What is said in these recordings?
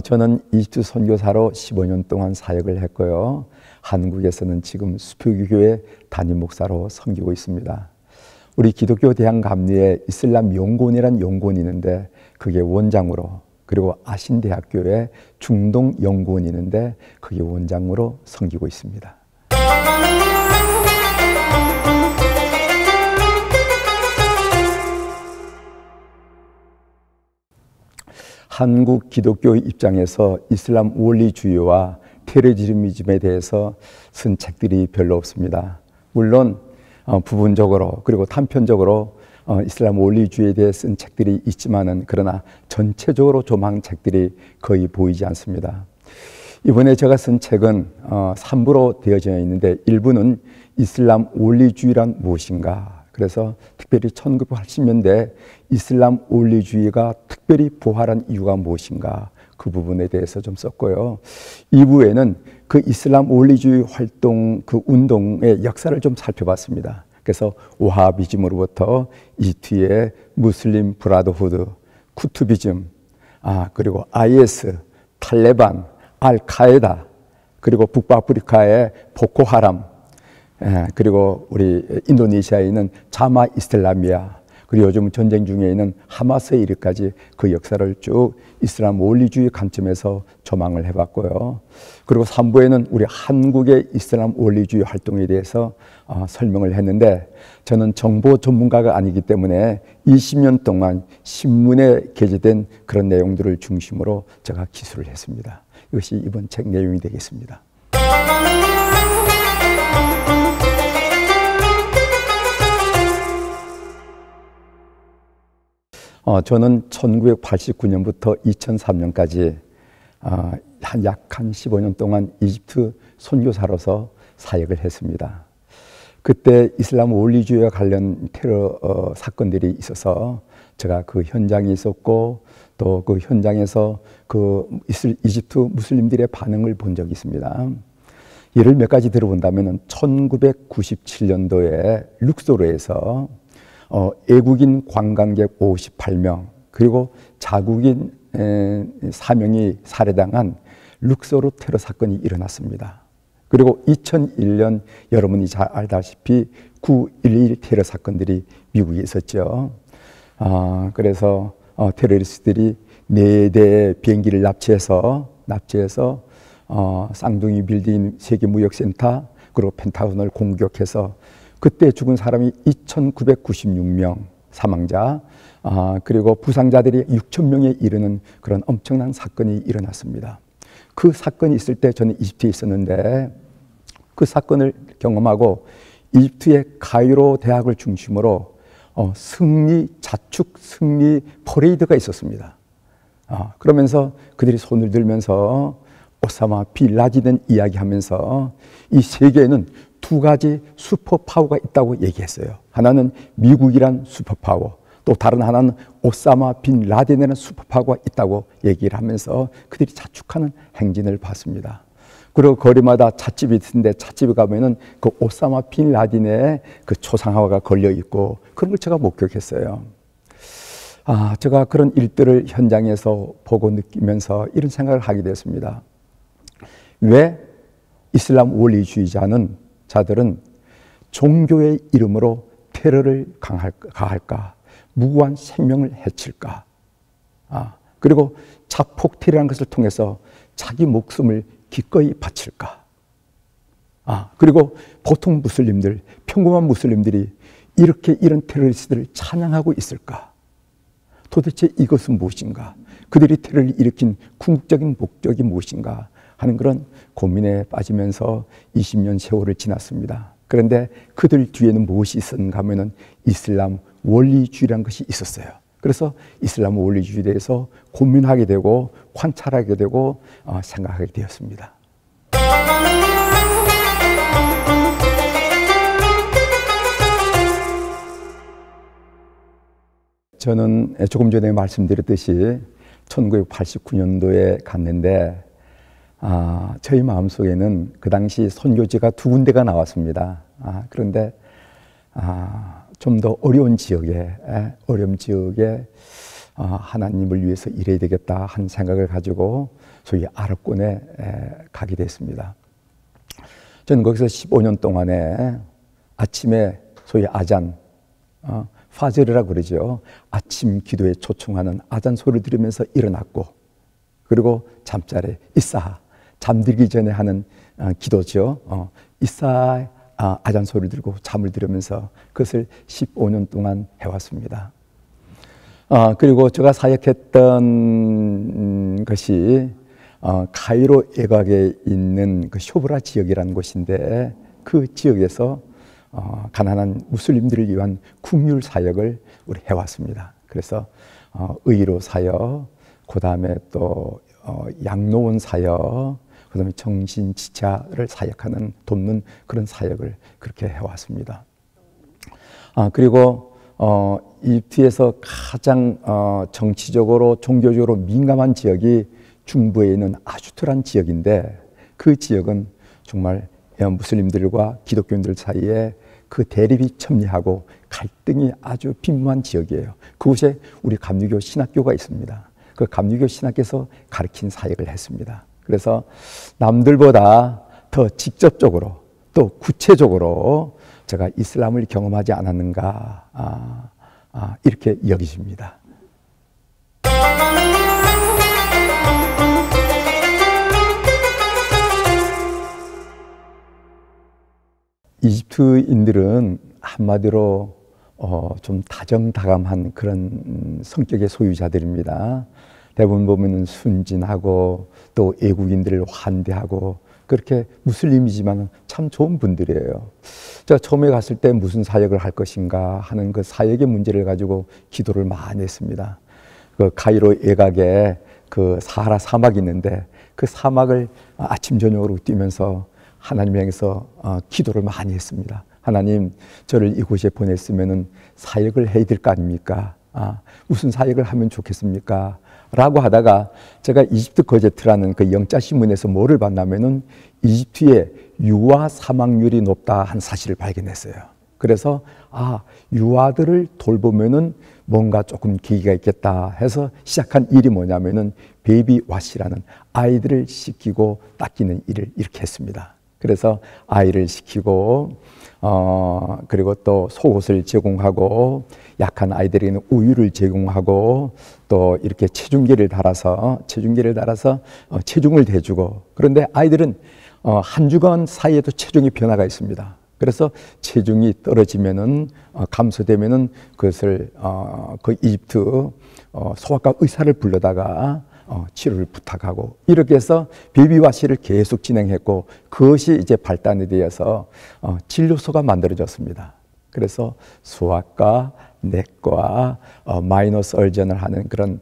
저는 이집트 선교사로 15년 동안 사역을 했고요. 한국에서는 지금 수표교회 담임 목사로 섬기고 있습니다. 우리 기독교 대학 감리에 이슬람 연구원이라는 연구원이 있는데 그게 원장으로, 그리고 아신대학교에 중동 연구원이 있는데 그게 원장으로 섬기고 있습니다. 한국 기독교 입장에서 이슬람 원리주의와 테러리즘에 대해서 쓴 책들이 별로 없습니다. 물론 부분적으로 그리고 단편적으로 이슬람 원리주의에 대해 쓴 책들이 있지만은, 그러나 전체적으로 조망 책들이 거의 보이지 않습니다. 이번에 제가 쓴 책은 3부로 되어져 있는데, 1부는 이슬람 원리주의란 무엇인가, 그래서 특별히 1980년대 이슬람 원리주의가 특별히 부활한 이유가 무엇인가, 그 부분에 대해서 좀 썼고요. 2부에는 그 이슬람 원리주의 활동, 그 운동의 역사를 좀 살펴봤습니다. 그래서 와하비즘으로부터 이집트의 무슬림 브라더후드, 쿠투비즘, 그리고 IS, 탈레반, 알카에다, 그리고 북아프리카의 보코하람, 그리고 우리 인도네시아에 있는 자마 이슬라미아, 그리고 요즘 전쟁 중에 있는 하마스에 이르까지 그 역사를 쭉 이슬람 원리주의 관점에서 조망을 해봤고요. 그리고 3부에는 우리 한국의 이슬람 원리주의 활동에 대해서 설명을 했는데, 저는 정보 전문가가 아니기 때문에 20년 동안 신문에 게재된 그런 내용들을 중심으로 제가 기술을 했습니다. 이것이 이번 책 내용이 되겠습니다. 저는 1989년부터 2003년까지 약 15년 동안 이집트 선교사로서 사역을 했습니다. 그때 이슬람 원리주의와 관련 테러 사건들이 있어서 제가 그 현장에 있었고, 또 그 현장에서 그 이집트 무슬림들의 반응을 본 적이 있습니다. 예를 몇 가지 들어본다면 1997년도에 룩소르에서 애국인 관광객 58명, 그리고 자국인 4명이 살해당한 룩소르 테러 사건이 일어났습니다. 그리고 2001년 여러분이 잘 알다시피 9.11 테러 사건들이 미국에 있었죠. 그래서 테러리스트들이 4대의 비행기를 납치해서 쌍둥이 빌딩 세계무역센터, 그리고 펜타곤을 공격해서 그때 죽은 사람이 2,996명 사망자, 그리고 부상자들이 6,000명에 이르는 그런 엄청난 사건이 일어났습니다. 그 사건이 있을 때 저는 이집트에 있었는데, 그 사건을 경험하고 이집트의 카이로 대학을 중심으로 자축 승리 퍼레이드가 있었습니다. 그러면서 그들이 손을 들면서 오사마 빈 라덴을 이야기하면서 이 세계에는 2가지 슈퍼파워가 있다고 얘기했어요. 하나는 미국이란 슈퍼파워, 또 다른 하나는 오사마 빈 라덴이라는 슈퍼파워가 있다고 얘기를 하면서 그들이 자축하는 행진을 봤습니다. 그리고 거리마다 찻집이 있는데 찻집에 가면은 그 오사마 빈 라덴의 그 초상화가 걸려 있고, 그런 걸 제가 목격했어요. 제가 그런 일들을 현장에서 보고 느끼면서 이런 생각을 하게 됐습니다. 왜 이슬람 원리주의자들은 종교의 이름으로 테러를 가할까? 무고한 생명을 해칠까? 그리고 자폭 테러라는 것을 통해서 자기 목숨을 기꺼이 바칠까? 그리고 보통 무슬림들, 평범한 무슬림들이 이렇게 이런 테러리스트들을 찬양하고 있을까? 도대체 이것은 무엇인가? 그들이 테러를 일으킨 궁극적인 목적이 무엇인가? 하는 그런 고민에 빠지면서 20년 세월을 지났습니다. 그런데 그들 뒤에는 무엇이 있었는가 하면은 이슬람 원리주의라는 것이 있었어요. 그래서 이슬람 원리주의에 대해서 고민하게 되고 관찰하게 되고 생각하게 되었습니다. 저는 조금 전에 말씀드렸듯이 1989년도에 갔는데, 저희 마음속에는 그 당시 선교지가 2군데가 나왔습니다. 그런데 좀 더 어려운 지역에 하나님을 위해서 일해야 되겠다 하는 생각을 가지고 소위 아랍권에 가게 됐습니다. 저는 거기서 15년 동안에 아침에 소위 아잔, 파저르라고 그러죠. 아침 기도에 초청하는 아잔 소리를 들으면서 일어났고, 그리고 잠자리에 이사, 잠들기 전에 하는 기도죠. 이사 아잔 소리를 들고 잠을 들으면서 그것을 15년 동안 해왔습니다. 그리고 제가 사역했던 것이 카이로 외곽에 있는 그 쇼브라 지역이라는 곳인데, 그 지역에서 가난한 무슬림들을 위한 국률 사역을 우리 해왔습니다. 그래서 의료 사역, 그 다음에 또 양로원 사역, 그 다음에 정신지체를 사역하는 돕는 그런 사역을 그렇게 해왔습니다. 그리고 이집트에서 가장 정치적으로 종교적으로 민감한 지역이 중부에 있는 아슈트란 지역인데, 그 지역은 정말 무슬림들과 기독교인들 사이에 그 대립이 첨예하고 갈등이 아주 빈무한 지역이에요. 그곳에 우리 감리교 신학교가 있습니다. 그 감리교 신학교에서 가르친 사역을 했습니다. 그래서 남들보다 더 직접적으로 또 구체적으로 제가 이슬람을 경험하지 않았는가, 이렇게 여기십니다. 이집트인들은 한마디로 좀 다정다감한 그런 성격의 소유자들입니다. 대부분 보면 순진하고 또 외국인들을 환대하고 그렇게 무슬림이지만 참 좋은 분들이에요. 제가 처음에 갔을 때 무슨 사역을 할 것인가 하는 그 사역의 문제를 가지고 기도를 많이 했습니다. 그 카이로 외곽에 그 사하라 사막이 있는데, 그 사막을 아침 저녁으로 뛰면서 하나님 향해서 기도를 많이 했습니다. 하나님, 저를 이곳에 보냈으면은 사역을 해야 될 거 아닙니까? 무슨 사역을 하면 좋겠습니까? 라고 하다가 제가 이집트 거제트라는 그 영자 신문에서 뭐를 봤냐면은 이집트의 유아 사망률이 높다 한 사실을 발견했어요. 그래서 유아들을 돌보면은 뭔가 조금 계기가 있겠다 해서 시작한 일이 뭐냐면은 베이비 왓이라는 아이들을 씻기고 닦이는 일을 이렇게 했습니다. 그래서 아이를 시키고 그리고 또 속옷을 제공하고 약한 아이들에게는 우유를 제공하고 또 이렇게 체중계를 달아서 체중을 대주고, 그런데 아이들은 한 주간 사이에도 체중의 변화가 있습니다. 그래서 체중이 떨어지면은 감소되면은 그것을 그 이집트 소아과 의사를 불러다가 치료를 부탁하고, 이렇게 해서 베이비와시를 계속 진행했고, 그것이 이제 발단에 되어서 진료소가 만들어졌습니다. 그래서 소아과, 내과, 마이너 설전을 하는 그런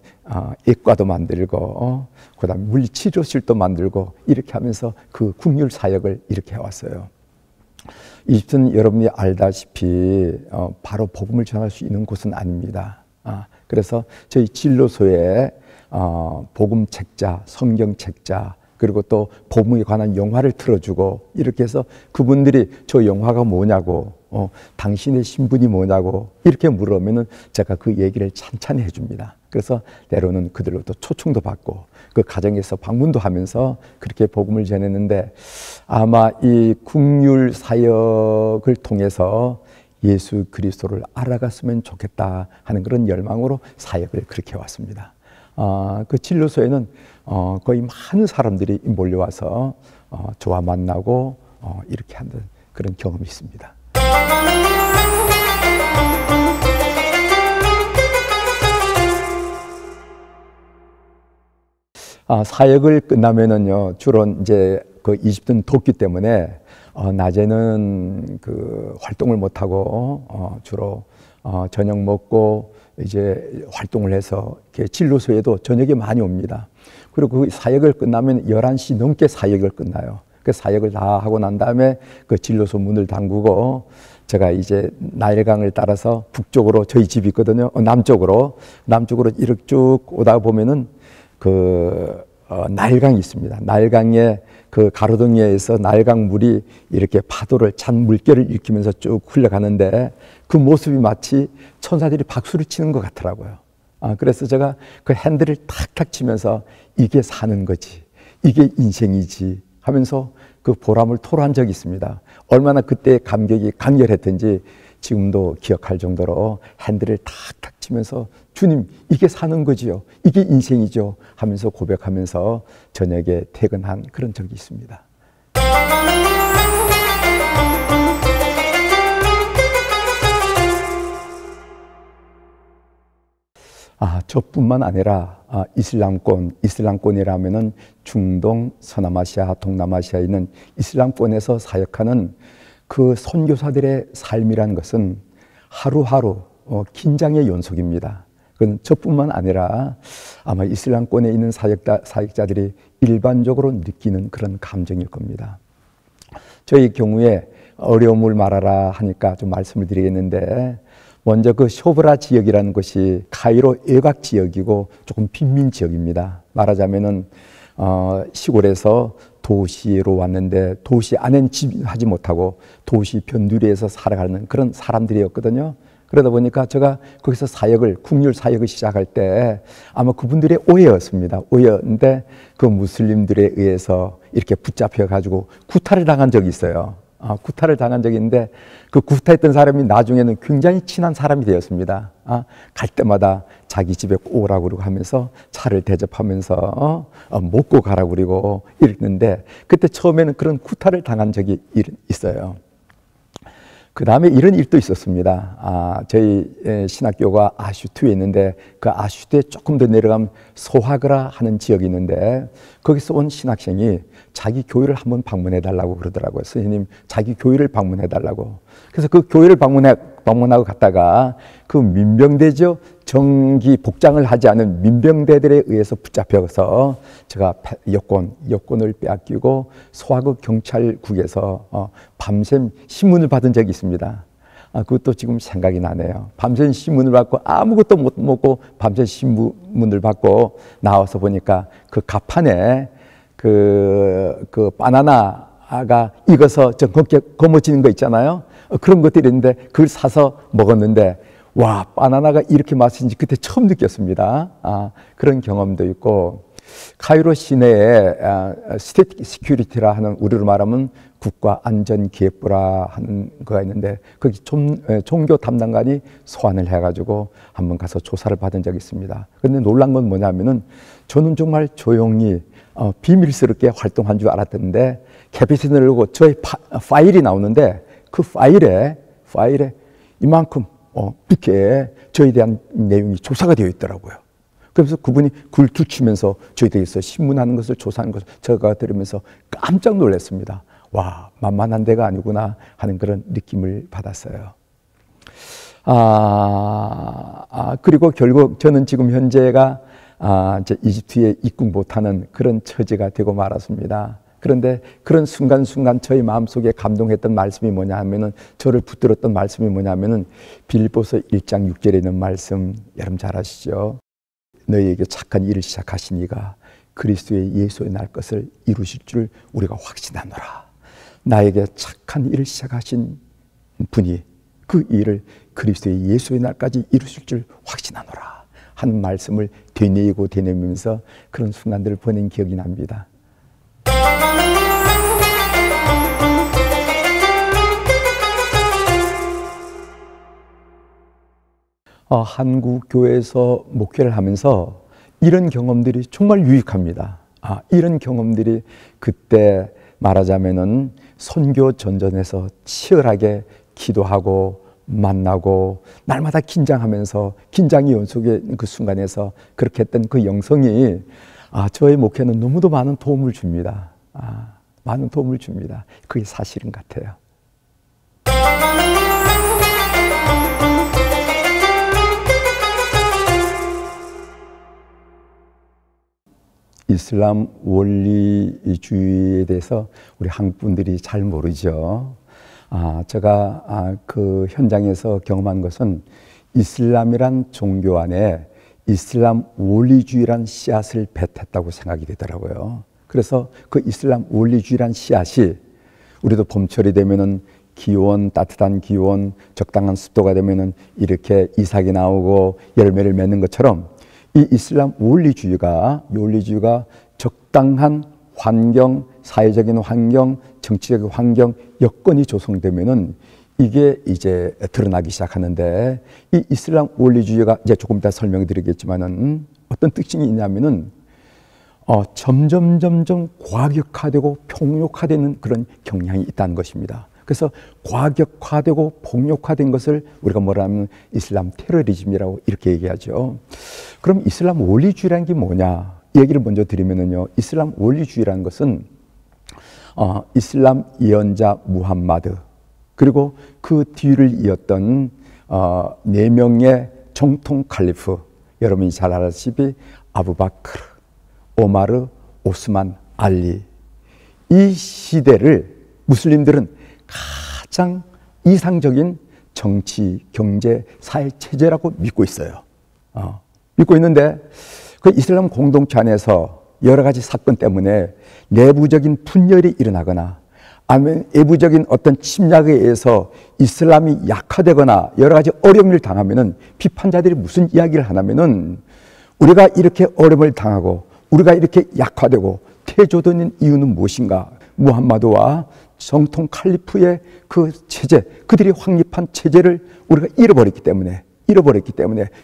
외과도 만들고, 그 다음에 물리치료실도 만들고, 이렇게 하면서 그 국률 사역을 이렇게 해왔어요. 이집트는 여러분이 알다시피 바로 복음을 전할 수 있는 곳은 아닙니다. 그래서 저희 진료소에 복음 책자, 성경 책자, 그리고 또 복음에 관한 영화를 틀어주고, 이렇게 해서 그분들이 저 영화가 뭐냐고, 당신의 신분이 뭐냐고 이렇게 물으면은 제가 그 얘기를 찬찬히 해줍니다. 그래서 때로는 그들로부터 초청도 받고 그 가정에서 방문도 하면서 그렇게 복음을 전했는데, 아마 이 국률 사역을 통해서 예수 그리스도를 알아갔으면 좋겠다 하는 그런 열망으로 사역을 그렇게 해왔습니다. 그 진료소에는 거의 많은 사람들이 몰려와서 저와 만나고 이렇게 하는 그런 경험이 있습니다. 사역을 끝나면은요, 주로 이제 그 이집트는 덥기 때문에 낮에는 그 활동을 못 하고 주로 저녁 먹고 이제 활동을 해서 이렇게 진료소에도 저녁에 많이 옵니다. 그리고 그 사역을 끝나면 11시 넘게 사역을 끝나요. 그 사역을 다 하고 난 다음에 그 진료소 문을 잠그고 제가 이제 나일강을 따라서 북쪽으로, 저희 집이 있거든요. 남쪽으로 이렇게 쭉 오다 보면은 그 나일강이 있습니다. 나일강에 그 가로등에서 나일강 물이 이렇게 파도를 찬 물결을 일으키면서 쭉 흘러가는데, 그 모습이 마치 천사들이 박수를 치는 것 같더라고요. 그래서 제가 그 핸들을 탁탁 치면서 이게 사는 거지, 이게 인생이지 하면서 그 보람을 토로한 적이 있습니다. 얼마나 그때의 감격이 강렬했던지 지금도 기억할 정도로 핸들을 탁탁 치면서 주님, 이게 사는 거지요, 이게 인생이죠 하면서 고백하면서 저녁에 퇴근한 그런 적이 있습니다. 저뿐만 아니라 이슬람권이라면은 중동, 서남아시아, 동남아시아에 있는 이슬람권에서 사역하는 그 선교사들의 삶이라는 것은 하루하루 긴장의 연속입니다. 그건 저뿐만 아니라 아마 이슬람권에 있는 사역자들이 일반적으로 느끼는 그런 감정일 겁니다. 저희 경우에 어려움을 말하라 하니까 좀 말씀을 드리겠는데, 먼저 그 쇼브라 지역이라는 것이 카이로 외곽 지역이고 조금 빈민 지역입니다. 말하자면은 시골에서 도시로 왔는데 도시 안엔 집하지 못하고 도시 변두리에서 살아가는 그런 사람들이었거든요. 그러다 보니까 제가 거기서 국률 사역을 시작할 때 아마 그분들의 오해였습니다. 오해였는데 그 무슬림들에 의해서 이렇게 붙잡혀가지고 구타를 당한 적이 있어요. 구타를 당한 적이 있는데 그 구타했던 사람이 나중에는 굉장히 친한 사람이 되었습니다. 갈 때마다 자기 집에 꼭 오라고 그러고 하면서 차를 대접하면서 먹고 가라고 그러고 이랬는데, 그때 처음에는 그런 구타를 당한 적이 있어요. 그 다음에 이런 일도 있었습니다. 저희 신학교가 아슈트에 있는데 그 아슈트에 조금 더 내려가면 소하그라 하는 지역이 있는데 거기서 온 신학생이 자기 교회를 한번 방문해 달라고 그러더라고요. 선생님, 자기 교회를 방문해 달라고. 그래서 그 교회를 방문하고 갔다가 그 민병대죠, 정기 복장을 하지 않은 민병대들에 의해서 붙잡혀서 제가 여권을 빼앗기고 소하그 경찰국에서 밤샘 신문을 받은 적이 있습니다. 그것도 지금 생각이 나네요. 밤샘 신문을 받고 아무것도 못 먹고 밤샘 신문을 받고 나와서 보니까 그 가판에 그 바나나가 익어서 좀 검어지는 거 있잖아요. 그런 것들이 있는데 그걸 사서 먹었는데 와, 바나나가 이렇게 맛있는지 그때 처음 느꼈습니다. 그런 경험도 있고, 카이로 시내에 스테이트 시큐리티라 하는, 우리로 말하면 국가안전기획부라 하는 거가 있는데 거기 종교 담당관이 소환을 해가지고 한번 가서 조사를 받은 적이 있습니다. 그런데 놀란 건 뭐냐면은 저는 정말 조용히 비밀스럽게 활동한 줄 알았는데 캐피티 누르고 저의 파일이 나오는데 그 파일에 이만큼 이렇게 저에 대한 내용이 조사가 되어 있더라고요. 그래서 그분이 글 두치면서 저에 대해서 신문하는 것을 조사하는 것을 제가 들으면서 깜짝 놀랐습니다. 와, 만만한 데가 아니구나 하는 그런 느낌을 받았어요. 그리고 결국 저는 지금 현재가 이제 이집트에 입국 못하는 그런 처지가 되고 말았습니다. 그런데 그런 순간순간 저희 마음속에 감동했던 말씀이 뭐냐 하면은, 저를 붙들었던 말씀이 뭐냐 하면은 빌립보서 1장 6절에 있는 말씀, 여러분 잘 아시죠? 너희에게 착한 일을 시작하신 이가 그리스도의 예수의 날 것을 이루실 줄 우리가 확신하노라. 나에게 착한 일을 시작하신 분이 그 일을 그리스도의 예수의 날까지 이루실 줄 확신하노라 하는 말씀을 되뇌이면서 그런 순간들을 보낸 기억이 납니다. 한국 교회에서 목회를 하면서 이런 경험들이 정말 유익합니다. 이런 경험들이 그때 말하자면은 선교 전전에서 치열하게 기도하고 만나고 날마다 긴장하면서 긴장이 연속의 그 순간에서 그렇게 했던 그 영성이 저의 목회는 너무도 많은 도움을 줍니다. 많은 도움을 줍니다. 그게 사실인 것 같아요. 이슬람 원리주의에 대해서 우리 한국 분들이 잘 모르죠. 제가 그 현장에서 경험한 것은 이슬람이란 종교 안에 이슬람 원리주의란 씨앗을 뱉었다고 생각이 되더라고요. 그래서 그 이슬람 원리주의란 씨앗이 우리도 봄철이 되면은 기온, 따뜻한 기온, 적당한 습도가 되면은 이렇게 이삭이 나오고 열매를 맺는 것처럼 이 이슬람 원리주의가 적당한 환경, 사회적인 환경, 정치적인 환경, 여건이 조성되면은 이게 이제 드러나기 시작하는데, 이 이슬람 원리주의가 이제 조금 이따 설명드리겠지만은 어떤 특징이 있냐면은 점점 과격화되고 폭력화되는 그런 경향이 있다는 것입니다. 그래서 과격화되고 폭력화된 것을 우리가 뭐라 하면 이슬람 테러리즘이라고 이렇게 얘기하죠. 그럼 이슬람 원리주의라는 게 뭐냐? 이 얘기를 먼저 드리면은요, 이슬람 원리주의라는 것은 이슬람 예언자 무함마드, 그리고 그 뒤를 이었던 4명의 정통 칼리프, 여러분이 잘 아시다시피 아부바크르, 오마르, 오스만, 알리, 이 시대를 무슬림들은 가장 이상적인 정치, 경제, 사회 체제라고 믿고 있어요. 믿고 있는데 그 이슬람 공동체 안에서 여러 가지 사건 때문에 내부적인 분열이 일어나거나 아니면 외부적인 어떤 침략에 의해서 이슬람이 약화되거나 여러 가지 어려움을 당하면은, 비판자들이 무슨 이야기를 하냐면은, 우리가 이렇게 어려움을 당하고 우리가 이렇게 약화되고 퇴조되는 이유는 무엇인가? 무함마드와 정통 칼리프의 그 체제, 그들이 확립한 체제를 우리가 잃어버렸기 때문에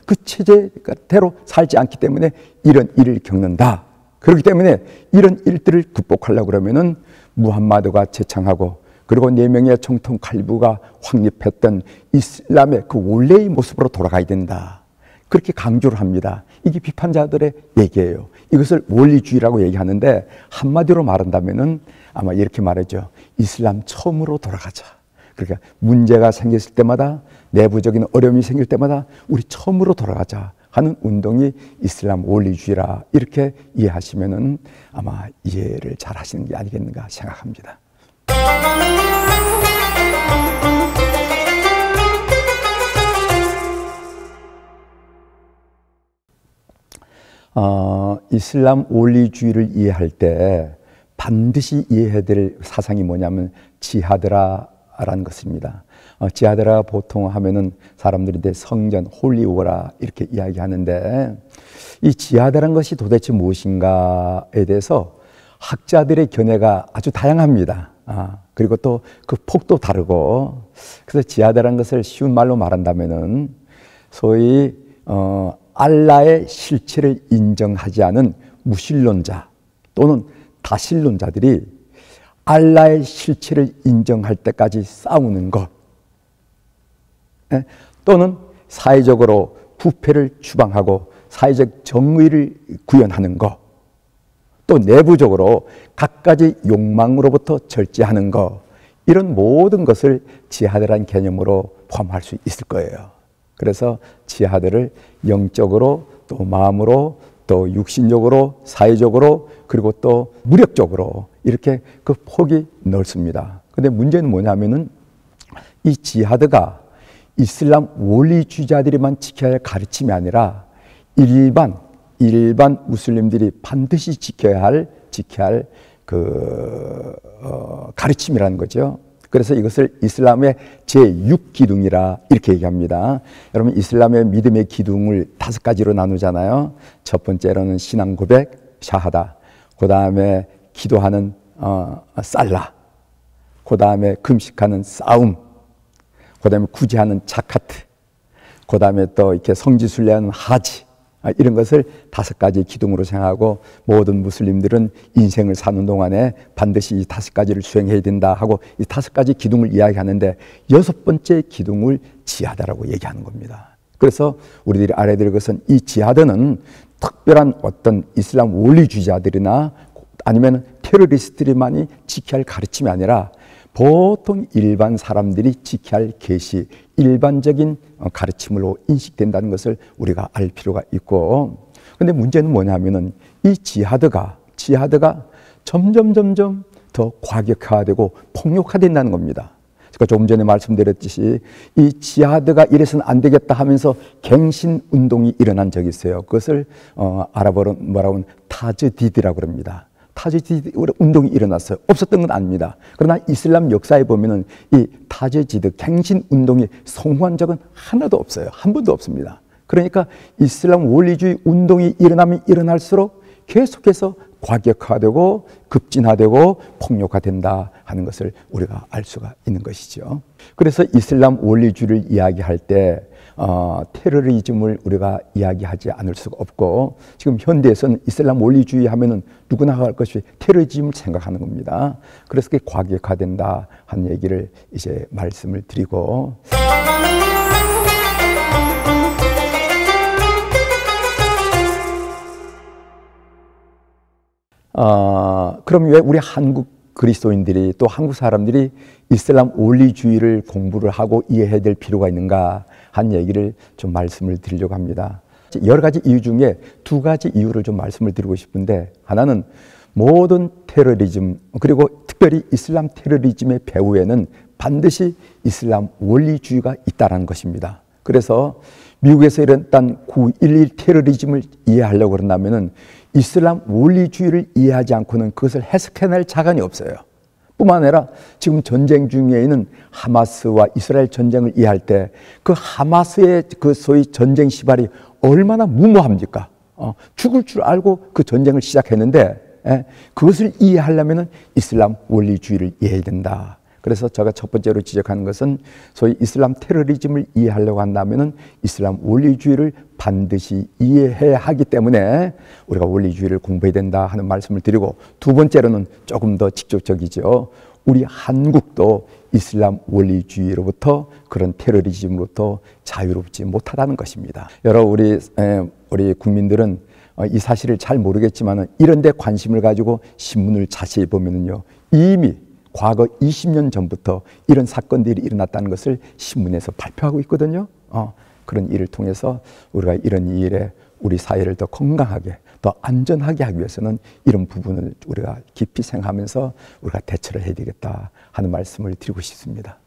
그 체제대로 살지 않기 때문에 이런 일을 겪는다. 그렇기 때문에 이런 일들을 극복하려고 그러면은 무함마드가 제창하고, 그리고 4명의 정통 칼리프가 확립했던 이슬람의 그 원래의 모습으로 돌아가야 된다. 그렇게 강조를 합니다. 이게 비판자들의 얘기예요. 이것을 원리주의라고 얘기하는데, 한마디로 말한다면은 아마 이렇게 말하죠. 이슬람 처음으로 돌아가자. 그러니까 문제가 생겼을 때마다, 내부적인 어려움이 생길 때마다 우리 처음으로 돌아가자 하는 운동이 이슬람 원리주의라, 이렇게 이해하시면은 아마 이해를 잘 하시는 게 아니겠는가 생각합니다. 이슬람 원리주의를 이해할 때 반드시 이해해야 될 사상이 뭐냐면 지하드라라는 것입니다. 지하드라 보통 하면은 사람들이 성전, 홀리워라 이렇게 이야기하는데, 이 지하드라는 것이 도대체 무엇인가에 대해서 학자들의 견해가 아주 다양합니다. 그리고 또 그 폭도 다르고, 그래서 지하드라는 것을 쉬운 말로 말한다면은 소위 알라의 실체를 인정하지 않은 무신론자 또는 다신론자들이 알라의 실체를 인정할 때까지 싸우는 것, 또는 사회적으로 부패를 추방하고 사회적 정의를 구현하는 것, 또 내부적으로 갖가지 욕망으로부터 절제하는 것, 이런 모든 것을 지하드라는 개념으로 포함할 수 있을 거예요. 그래서 지하드를 영적으로, 또 마음으로, 또 육신적으로, 사회적으로, 그리고 또 무력적으로 이렇게 그 폭이 넓습니다. 근데 문제는 뭐냐면은 이 지하드가 이슬람 원리주의자들이만 지켜야 할 가르침이 아니라 일반 무슬림들이 반드시 지켜야 할 가르침이라는 거죠. 그래서 이것을 이슬람의 제6기둥이라 이렇게 얘기합니다. 여러분, 이슬람의 믿음의 기둥을 5가지로 나누잖아요. 첫 번째로는 신앙 고백, 샤하다. 그 다음에 기도하는 살라. 그 다음에 금식하는 싸움. 그 다음에 구제하는 자카트. 그 다음에 또 이렇게 성지순례하는 하지. 이런 것을 5가지 기둥으로 생각하고, 모든 무슬림들은 인생을 사는 동안에 반드시 이 5가지를 수행해야 된다 하고 이 5가지 기둥을 이야기하는데, 6번째 기둥을 지하드라고 얘기하는 겁니다. 그래서 우리들이 알아야 될 것은, 이 지하드는 특별한 어떤 이슬람 원리주의자들이나 아니면 테러리스트들만이 지켜야 할 가르침이 아니라 보통 일반 사람들이 지켜야 할 계시, 일반적인 가르침으로 인식된다는 것을 우리가 알 필요가 있고, 근데 문제는 뭐냐면은 이 지하드가 점점 더 과격화되고 폭력화된다는 겁니다. 제가 조금 전에 말씀드렸듯이 이 지하드가 이래서는 안 되겠다 하면서 갱신 운동이 일어난 적이 있어요. 그것을 아랍어로 뭐라고 하면 타즈디드라고 합니다. 타저지드 운동이 일어났어요. 없었던 건 아닙니다. 그러나 이슬람 역사에 보면은 이 타저지드 갱신 운동이 성공한 적은 하나도 없어요. 한 번도 없습니다. 그러니까 이슬람 원리주의 운동이 일어나면 일어날수록 계속해서 과격화되고 급진화되고 폭력화된다 하는 것을 우리가 알 수가 있는 것이죠. 그래서 이슬람 원리주의를 이야기할 때 테러리즘을 우리가 이야기하지 않을 수가 없고, 지금 현대에서는 이슬람 원리주의 하면은 누구나 할 것이 테러리즘을 생각하는 겁니다. 그래서 그게 과격화된다 하는 얘기를 이제 말씀을 드리고, 그럼 왜 우리 한국 그리스도인들이 또 한국 사람들이 이슬람 원리주의를 공부를 하고 이해해야 될 필요가 있는가 한 얘기를 좀 말씀을 드리려고 합니다. 여러 가지 이유 중에 두 가지 이유를 좀 말씀을 드리고 싶은데, 하나는 모든 테러리즘, 그리고 특별히 이슬람 테러리즘의 배후에는 반드시 이슬람 원리주의가 있다는 것입니다. 그래서 미국에서 일어났던 9.11 테러리즘을 이해하려고 그런다면은 이슬람 원리주의를 이해하지 않고는 그것을 해석해낼 자간이 없어요. 뿐만 아니라 지금 전쟁 중에 있는 하마스와 이스라엘 전쟁을 이해할 때 그 하마스의 그 소위 전쟁 시발이 얼마나 무모합니까? 죽을 줄 알고 그 전쟁을 시작했는데, 그것을 이해하려면은 이슬람 원리주의를 이해해야 된다. 그래서 제가 첫 번째로 지적하는 것은 소위 이슬람 테러리즘을 이해하려고 한다면은 이슬람 원리주의를 반드시 이해해야 하기 때문에 우리가 원리주의를 공부해야 된다 하는 말씀을 드리고, 두 번째로는 조금 더 직접적이죠. 우리 한국도 이슬람 원리주의로부터 그런 테러리즘으로부터 자유롭지 못하다는 것입니다. 여러분, 우리 국민들은 이 사실을 잘 모르겠지만 이런 데 관심을 가지고 신문을 자세히 보면은요, 이미 과거 20년 전부터 이런 사건들이 일어났다는 것을 신문에서 발표하고 있거든요. 그런 일을 통해서 우리가 이런 일에 우리 사회를 더 건강하게, 더 안전하게 하기 위해서는 이런 부분을 우리가 깊이 생각하면서 우리가 대처를 해야 되겠다 하는 말씀을 드리고 싶습니다.